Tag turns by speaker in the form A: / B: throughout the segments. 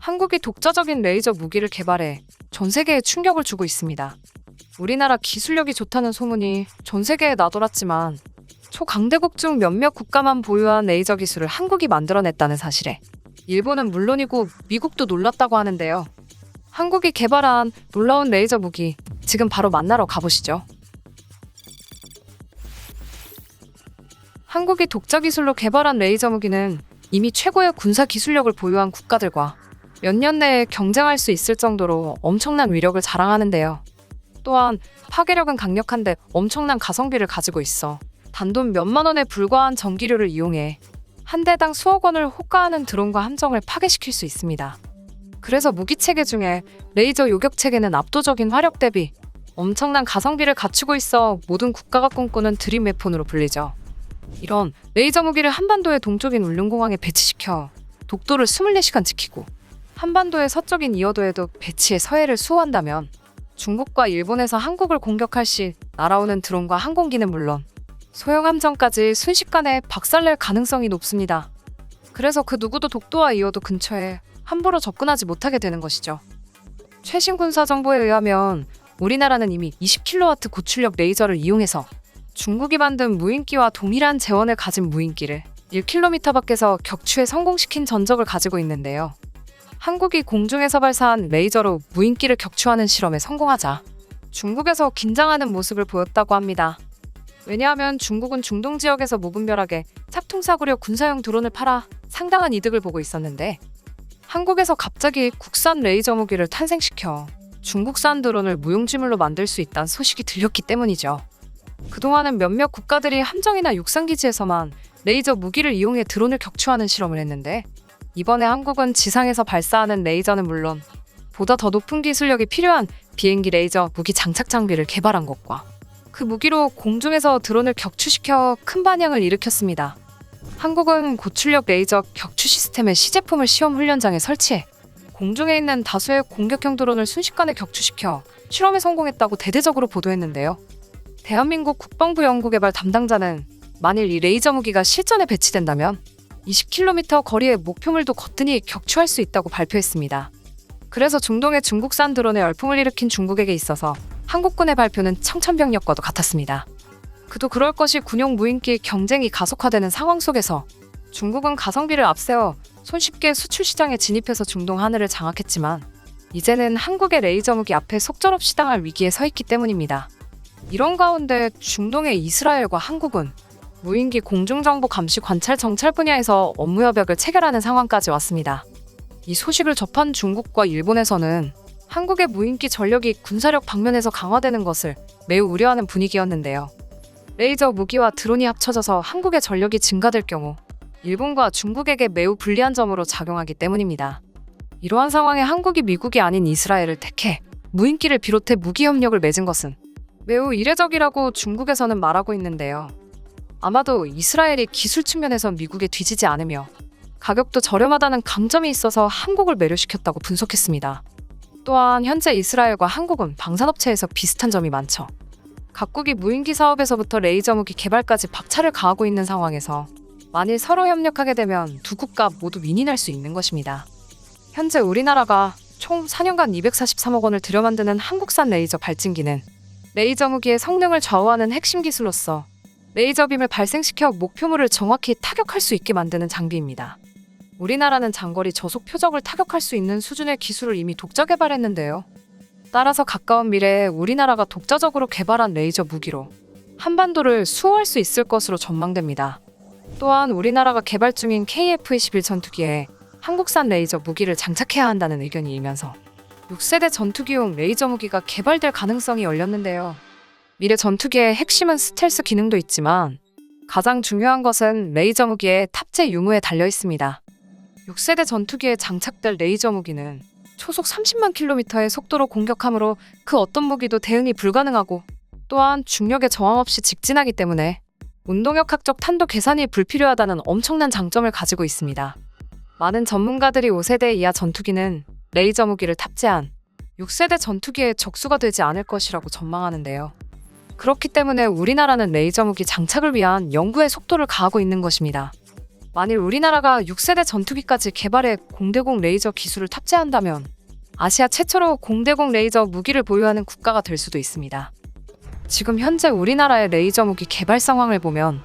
A: 한국이 독자적인 레이저 무기를 개발해 전 세계에 충격을 주고 있습니다. 우리나라 기술력이 좋다는 소문이 전 세계에 나돌았지만 초강대국 중 몇몇 국가만 보유한 레이저 기술을 한국이 만들어냈다는 사실에 일본은 물론이고 미국도 놀랐다고 하는데요. 한국이 개발한 놀라운 레이저 무기, 지금 바로 만나러 가보시죠. 한국이 독자 기술로 개발한 레이저 무기는 이미 최고의 군사 기술력을 보유한 국가들과 몇 년 내에 경쟁할 수 있을 정도로 엄청난 위력을 자랑하는데요. 또한 파괴력은 강력한데 엄청난 가성비를 가지고 있어 단돈 몇만 원에 불과한 전기료를 이용해 한 대당 수억 원을 호가하는 드론과 함정을 파괴시킬 수 있습니다. 그래서 무기체계 중에 레이저 요격체계는 압도적인 화력 대비 엄청난 가성비를 갖추고 있어 모든 국가가 꿈꾸는 드림 웨폰으로 불리죠. 이런 레이저 무기를 한반도의 동쪽인 울릉공항에 배치시켜 독도를 24시간 지키고 한반도의 서쪽인 이어도에도 배치해 서해를 수호한다면 중국과 일본에서 한국을 공격할 시 날아오는 드론과 항공기는 물론 소형 함정까지 순식간에 박살낼 가능성이 높습니다. 그래서 그 누구도 독도와 이어도 근처에 함부로 접근하지 못하게 되는 것이죠. 최신 군사 정보에 의하면 우리나라는 이미 20kW 고출력 레이저를 이용해서 중국이 만든 무인기와 동일한 재원을 가진 무인기를 1km 밖에서 격추에 성공시킨 전적을 가지고 있는데요. 한국이 공중에서 발사한 레이저로 무인기를 격추하는 실험에 성공하자 중국에서 긴장하는 모습을 보였다고 합니다. 왜냐하면 중국은 중동 지역에서 무분별하게 짝퉁사고력 군사용 드론을 팔아 상당한 이득을 보고 있었는데 한국에서 갑자기 국산 레이저 무기를 탄생시켜 중국산 드론을 무용지물로 만들 수 있다는 소식이 들렸기 때문이죠. 그동안은 몇몇 국가들이 함정이나 육상기지에서만 레이저 무기를 이용해 드론을 격추하는 실험을 했는데 이번에 한국은 지상에서 발사하는 레이저는 물론 보다 더 높은 기술력이 필요한 비행기 레이저 무기 장착 장비를 개발한 것과 그 무기로 공중에서 드론을 격추시켜 큰 반향을 일으켰습니다. 한국은 고출력 레이저 격추 시스템의 시제품을 시험 훈련장에 설치해 공중에 있는 다수의 공격형 드론을 순식간에 격추시켜 실험에 성공했다고 대대적으로 보도했는데요. 대한민국 국방부 연구개발 담당자는 만일 이 레이저 무기가 실전에 배치된다면 20km 거리의 목표물도 거뜬히 격추할 수 있다고 발표했습니다. 그래서 중동의 중국산 드론에 열풍을 일으킨 중국에게 있어서 한국군의 발표는 청천벽력과도 같았습니다. 그도 그럴 것이 군용 무인기 경쟁이 가속화되는 상황 속에서 중국은 가성비를 앞세워 손쉽게 수출 시장에 진입해서 중동 하늘을 장악했지만 이제는 한국의 레이저 무기 앞에 속절없이 당할 위기에 서 있기 때문입니다. 이런 가운데 중동의 이스라엘과 한국은 무인기 공중정보 감시 관찰 정찰 분야에서 업무 협약을 체결하는 상황까지 왔습니다. 이 소식을 접한 중국과 일본에서는 한국의 무인기 전력이 군사력 방면에서 강화되는 것을 매우 우려하는 분위기였는데요. 레이저 무기와 드론이 합쳐져서 한국의 전력이 증가될 경우 일본과 중국에게 매우 불리한 점으로 작용하기 때문입니다. 이러한 상황에 한국이 미국이 아닌 이스라엘을 택해 무인기를 비롯해 무기 협력을 맺은 것은 매우 이례적이라고 중국에서는 말하고 있는데요. 아마도 이스라엘이 기술 측면에서 미국에 뒤지지 않으며 가격도 저렴하다는 강점이 있어서 한국을 매료시켰다고 분석했습니다. 또한 현재 이스라엘과 한국은 방산업체에서 비슷한 점이 많죠. 각국이 무인기 사업에서부터 레이저 무기 개발까지 박차를 가하고 있는 상황에서 만일 서로 협력하게 되면 두 국가 모두 윈윈할 수 있는 것입니다. 현재 우리나라가 총 4년간 243억 원을 들여 만드는 한국산 레이저 발진기는 레이저 무기의 성능을 좌우하는 핵심 기술로서 레이저 빔을 발생시켜 목표물을 정확히 타격할 수 있게 만드는 장비입니다. 우리나라는 장거리 저속 표적을 타격할 수 있는 수준의 기술을 이미 독자 개발했는데요. 따라서 가까운 미래에 우리나라가 독자적으로 개발한 레이저 무기로 한반도를 수호할 수 있을 것으로 전망됩니다. 또한 우리나라가 개발 중인 KF-21 전투기에 한국산 레이저 무기를 장착해야 한다는 의견이 일면서 6세대 전투기용 레이저 무기가 개발될 가능성이 열렸는데요. 미래 전투기의 핵심은 스텔스 기능도 있지만 가장 중요한 것은 레이저 무기의 탑재 유무에 달려 있습니다. 6세대 전투기에 장착될 레이저 무기는 초속 30만 킬로미터의 속도로 공격하므로 그 어떤 무기도 대응이 불가능하고 또한 중력에 저항 없이 직진하기 때문에 운동역학적 탄도 계산이 불필요하다는 엄청난 장점을 가지고 있습니다. 많은 전문가들이 5세대 이하 전투기는 레이저 무기를 탑재한 6세대 전투기의 적수가 되지 않을 것이라고 전망하는데요. 그렇기 때문에 우리나라는 레이저 무기 장착을 위한 연구의 속도를 가하고 있는 것입니다. 만일 우리나라가 6세대 전투기까지 개발해 공대공 레이저 기술을 탑재한다면 아시아 최초로 공대공 레이저 무기를 보유하는 국가가 될 수도 있습니다. 지금 현재 우리나라의 레이저 무기 개발 상황을 보면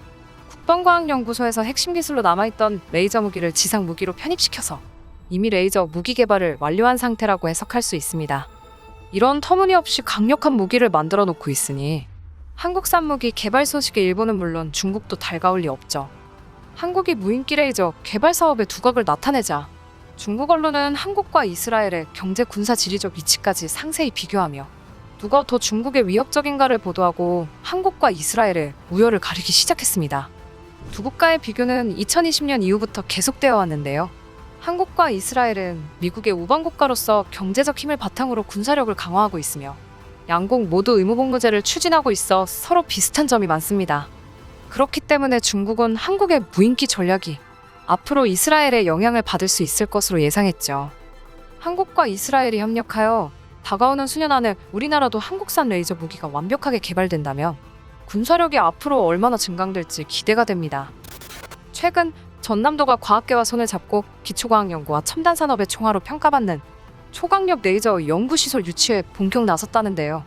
A: 국방과학연구소에서 핵심 기술로 남아있던 레이저 무기를 지상 무기로 편입시켜서 이미 레이저 무기 개발을 완료한 상태라고 해석할 수 있습니다. 이런 터무니없이 강력한 무기를 만들어 놓고 있으니 한국산 무기 개발 소식에 일본은 물론 중국도 달가울 리 없죠. 한국이 무인기 레이저 개발 사업의 두각을 나타내자 중국 언론은 한국과 이스라엘의 경제 군사 지리적 위치까지 상세히 비교하며 누가 더 중국의 위협적인가를 보도하고 한국과 이스라엘의 우열을 가리기 시작했습니다. 두 국가의 비교는 2020년 이후부터 계속되어 왔는데요. 한국과 이스라엘은 미국의 우방국가로서 경제적 힘을 바탕으로 군사력을 강화하고 있으며 양국 모두 의무복무제를 추진하고 있어 서로 비슷한 점이 많습니다. 그렇기 때문에 중국은 한국의 무인기 전략이 앞으로 이스라엘의 영향을 받을 수 있을 것으로 예상했죠. 한국과 이스라엘이 협력하여 다가오는 수년 안에 우리나라도 한국산 레이저 무기가 완벽하게 개발된다면 군사력이 앞으로 얼마나 증강될지 기대가 됩니다. 최근 전남도가 과학계와 손을 잡고 기초과학연구와 첨단산업의 총화로 평가받는 초강력 레이저 연구시설 유치에 본격 나섰다는데요.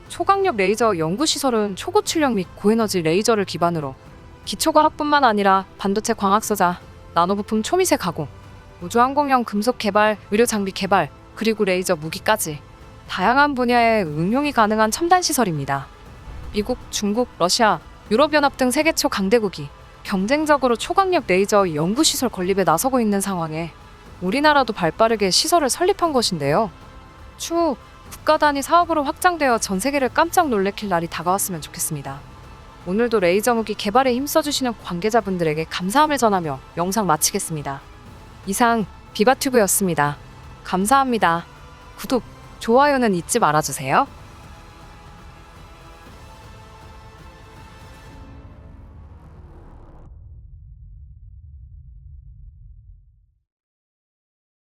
A: 초강력 레이저 연구시설은 초고출력 및 고에너지 레이저를 기반으로 기초과학뿐만 아니라 반도체 광학소자, 나노부품 초미세 가공, 우주항공용 금속 개발, 의료장비 개발, 그리고 레이저 무기까지 다양한 분야에 응용이 가능한 첨단시설입니다. 미국, 중국, 러시아, 유럽연합 등 세계 초 강대국이 경쟁적으로 초강력 레이저 연구시설 건립에 나서고 있는 상황에 우리나라도 발빠르게 시설을 설립한 것인데요. 추후 국가 단위 사업으로 확장되어 전 세계를 깜짝 놀래킬 날이 다가왔으면 좋겠습니다. 오늘도 레이저 무기 개발에 힘써주시는 관계자분들에게 감사함을 전하며 영상 마치겠습니다. 이상 비바튜브였습니다. 감사합니다. 구독, 좋아요는 잊지 말아주세요.